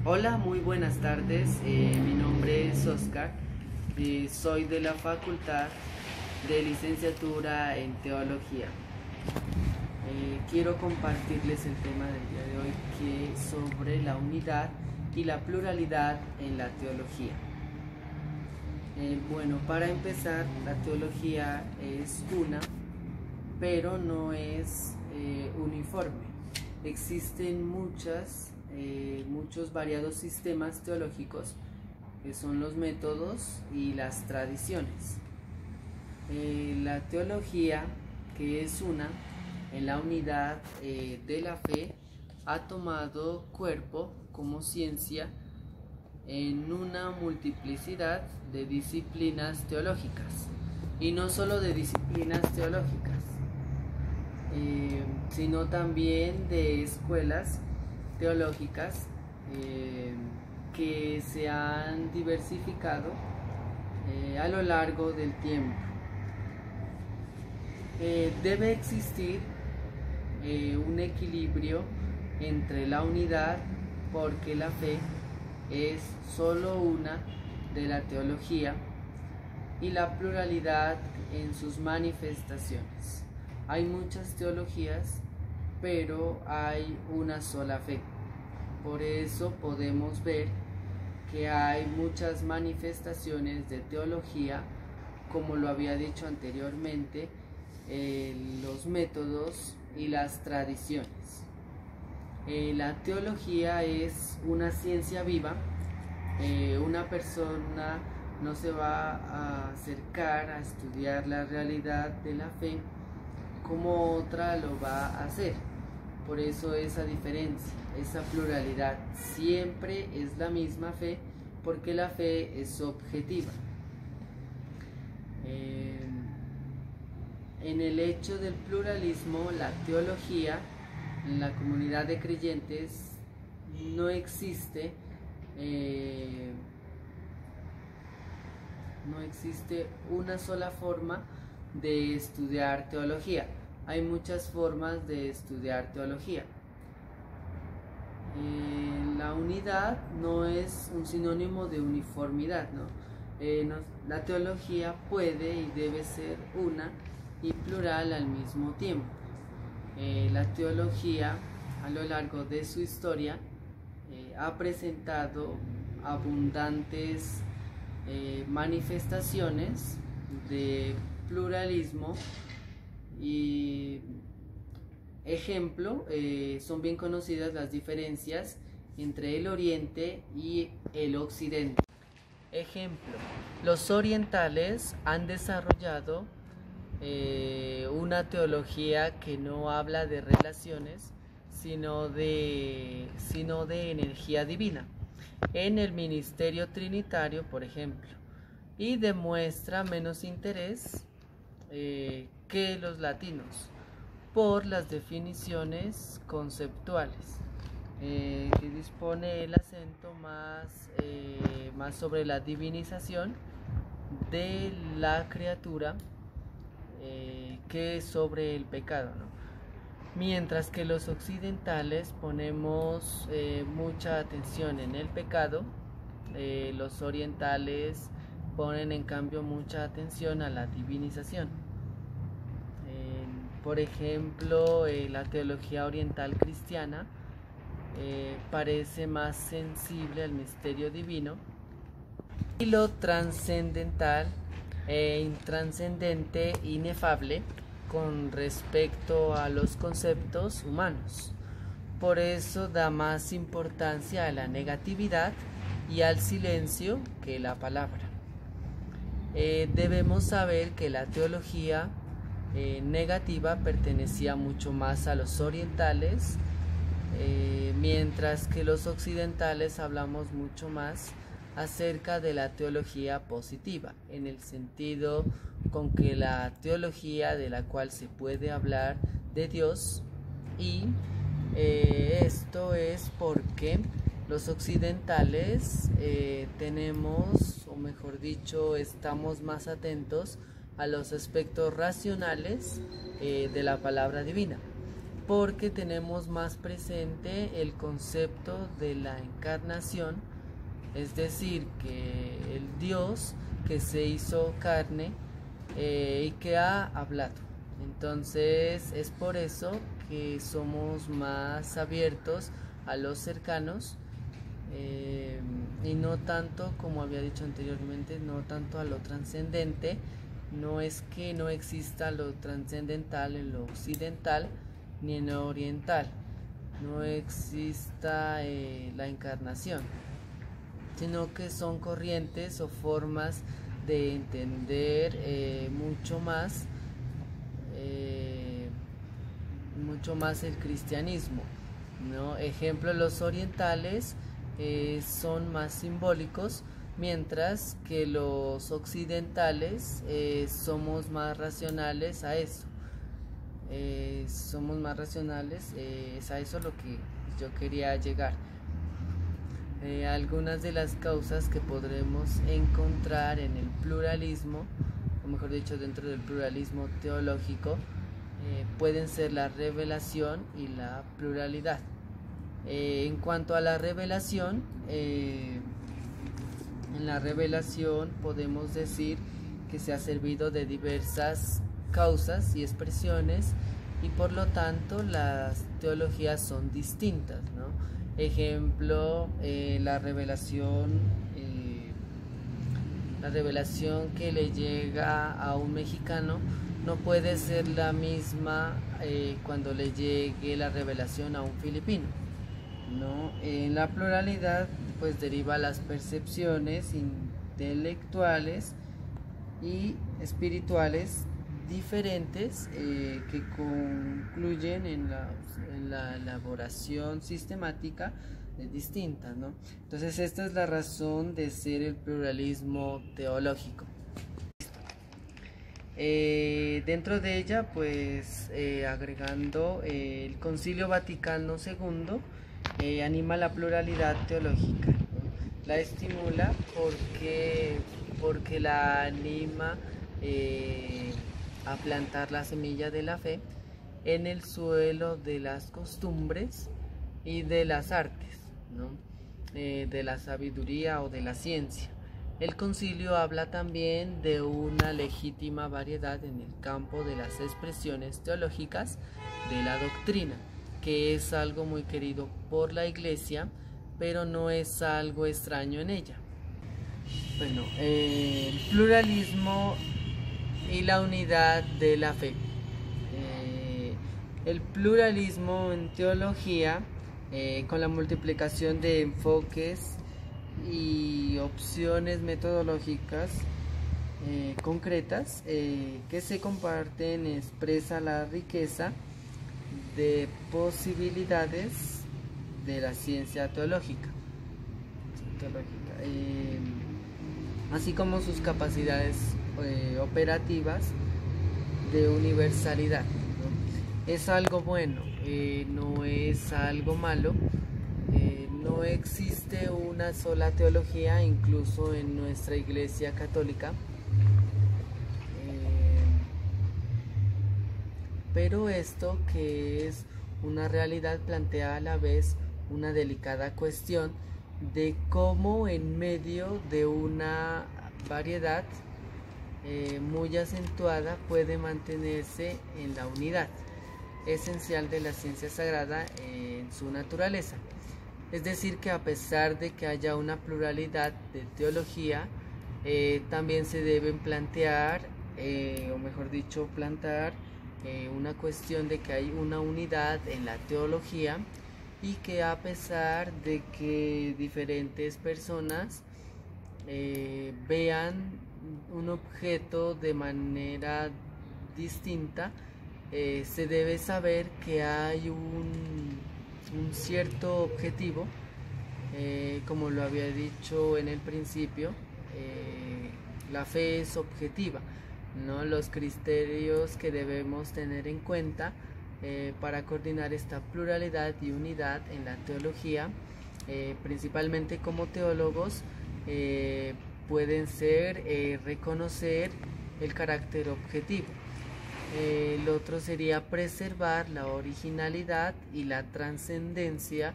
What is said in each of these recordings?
Hola, muy buenas tardes. Mi nombre es Oscar. Soy de la Facultad de Licenciatura en Teología. Quiero compartirles el tema del día de hoy, que es sobre la unidad y la pluralidad en la teología. Bueno, para empezar, la teología es una, pero no es uniforme. Existen muchos variados sistemas teológicos, que son los métodos y las tradiciones. La teología, que es una, en la unidad de la fe, ha tomado cuerpo como ciencia en una multiplicidad de disciplinas teológicas, y no solo de disciplinas teológicas, sino también de escuelas teológicas que se han diversificado a lo largo del tiempo. Debe existir un equilibrio entre la unidad, porque la fe es solo una de la teología, y la pluralidad en sus manifestaciones. Hay muchas teologías, pero hay una sola fe. Por eso podemos ver que hay muchas manifestaciones de teología, como lo había dicho anteriormente, los métodos y las tradiciones. La teología es una ciencia viva. Una persona no se va a acercar a estudiar la realidad de la fe como otra lo va a hacer. Por eso esa diferencia, esa pluralidad. Siempre es la misma fe, porque la fe es objetiva. En el hecho del pluralismo, la teología, en la comunidad de creyentes, no existe una sola forma de estudiar teología. Hay muchas formas de estudiar teología. La unidad no es un sinónimo de uniformidad, ¿no? La teología puede y debe ser una y plural al mismo tiempo. La teología, a lo largo de su historia, ha presentado abundantes manifestaciones de pluralismo, y ejemplo, son bien conocidas las diferencias entre el Oriente y el Occidente. Ejemplo, los orientales han desarrollado una teología que no habla de relaciones, sino de energía divina, en el ministerio trinitario, por ejemplo, y demuestra menos interés que los latinos por las definiciones conceptuales, que dispone el acento más sobre la divinización de la criatura que sobre el pecado, ¿no? Mientras que los occidentales ponemos mucha atención en el pecado, los orientales ponen en cambio mucha atención a la divinización. Por ejemplo, la teología oriental cristiana parece más sensible al misterio divino, y lo trascendental e intranscendente, inefable con respecto a los conceptos humanos. Por eso da más importancia a la negatividad y al silencio que la palabra. Debemos saber que la teología negativa pertenecía mucho más a los orientales, mientras que los occidentales hablamos mucho más acerca de la teología positiva, en el sentido con que la teología de la cual se puede hablar de Dios, y esto es porque los occidentales tenemos, o mejor dicho, estamos más atentos a los aspectos racionales de la palabra divina, porque tenemos más presente el concepto de la encarnación, es decir, que el Dios que se hizo carne y que ha hablado. Entonces es por eso que somos más abiertos a los cercanos y no tanto, como había dicho anteriormente, no tanto a lo trascendente. No es que no exista lo trascendental en lo occidental ni en lo oriental, no exista la encarnación, sino que son corrientes o formas de entender mucho más el cristianismo, ¿no? Ejemplo, los orientales son más simbólicos, mientras que los occidentales somos más racionales a eso. Es a eso lo que yo quería llegar. Algunas de las causas que podremos encontrar en el pluralismo, o mejor dicho, dentro del pluralismo teológico, pueden ser la revelación y la pluralidad. En cuanto a la revelación, en la revelación podemos decir que se ha servido de diversas causas y expresiones, y por lo tanto las teologías son distintas, ¿no? Ejemplo, la revelación que le llega a un mexicano no puede ser la misma cuando le llegue la revelación a un filipino, ¿no? En la pluralidad pues deriva las percepciones intelectuales y espirituales diferentes que concluyen en la elaboración sistemática distinta, ¿no? Entonces esta es la razón de ser el pluralismo teológico. Dentro de ella, pues agregando el Concilio Vaticano II anima la pluralidad teológica, ¿no? La estimula porque la anima a plantar la semilla de la fe en el suelo de las costumbres y de las artes, ¿no? De la sabiduría o de la ciencia. El concilio habla también de una legítima variedad en el campo de las expresiones teológicas de la doctrina, que es algo muy querido por la Iglesia, pero no es algo extraño en ella. Bueno, el pluralismo y la unidad de la fe. El pluralismo en teología, con la multiplicación de enfoques y opciones metodológicas concretas que se comparten, expresa la riqueza de posibilidades de la ciencia teológica, así como sus capacidades operativas de universalidad, ¿no? Es algo bueno, no es algo malo. No existe una sola teología, incluso en nuestra Iglesia Católica, pero esto, que es una realidad, plantea a la vez una delicada cuestión de cómo en medio de una variedad muy acentuada puede mantenerse en la unidad esencial de la ciencia sagrada en su naturaleza. Es decir, que a pesar de que haya una pluralidad de teología, también se deben plantear, o mejor dicho, plantar una cuestión de que hay una unidad en la teología, y que a pesar de que diferentes personas vean un objeto de manera distinta, se debe saber que hay un cierto objetivo, como lo había dicho en el principio. La fe es objetiva, ¿no? Los criterios que debemos tener en cuenta para coordinar esta pluralidad y unidad en la teología, principalmente como teólogos, pueden ser reconocer el carácter objetivo, El otro sería preservar la originalidad y la trascendencia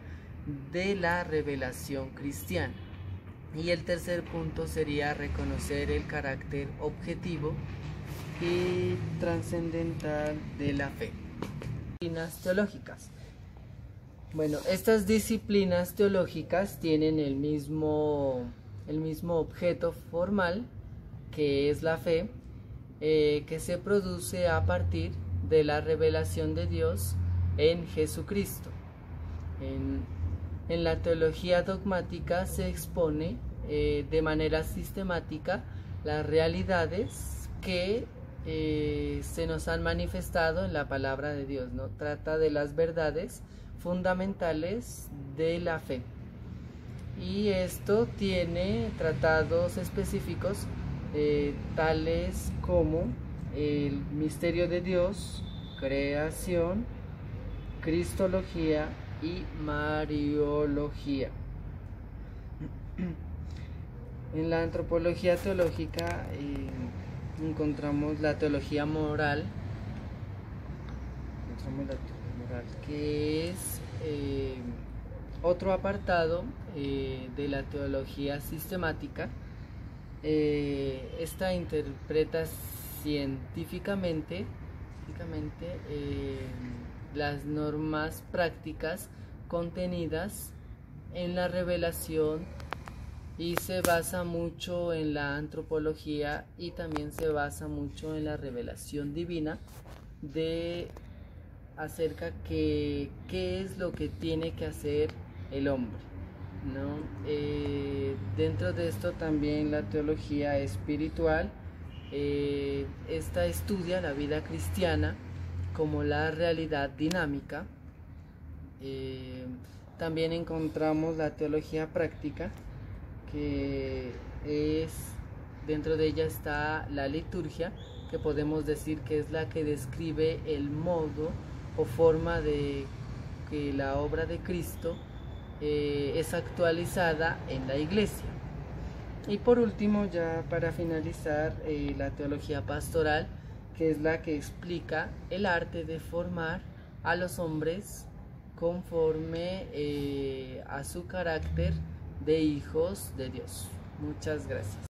de la revelación cristiana. Y el tercer punto sería reconocer el carácter objetivo y trascendental de la fe. Disciplinas teológicas. Bueno, estas disciplinas teológicas tienen el mismo objeto formal, que es la fe, que se produce a partir de la revelación de Dios en Jesucristo. En la teología dogmática se expone de manera sistemática las realidades que se nos han manifestado en la palabra de Dios, ¿no? Trata de las verdades fundamentales de la fe. Y esto tiene tratados específicos tales como el misterio de Dios, creación, cristología y mariología. En la antropología teológica encontramos la teología moral, que es otro apartado de la teología sistemática. Esta interpreta científicamente las normas prácticas contenidas en la revelación y se basa mucho en la antropología y también se basa mucho en la revelación divina acerca que qué es lo que tiene que hacer el hombre, ¿no? Dentro de esto también la teología espiritual, esta estudia la vida cristiana como la realidad dinámica. También encontramos la teología práctica, que dentro de ella está la liturgia, que podemos decir que es la que describe el modo o forma de que la obra de Cristo es actualizada en la iglesia. Y por último, ya para finalizar, la teología pastoral, que es la que explica el arte de formar a los hombres conforme a su carácter de hijos de Dios. Muchas gracias.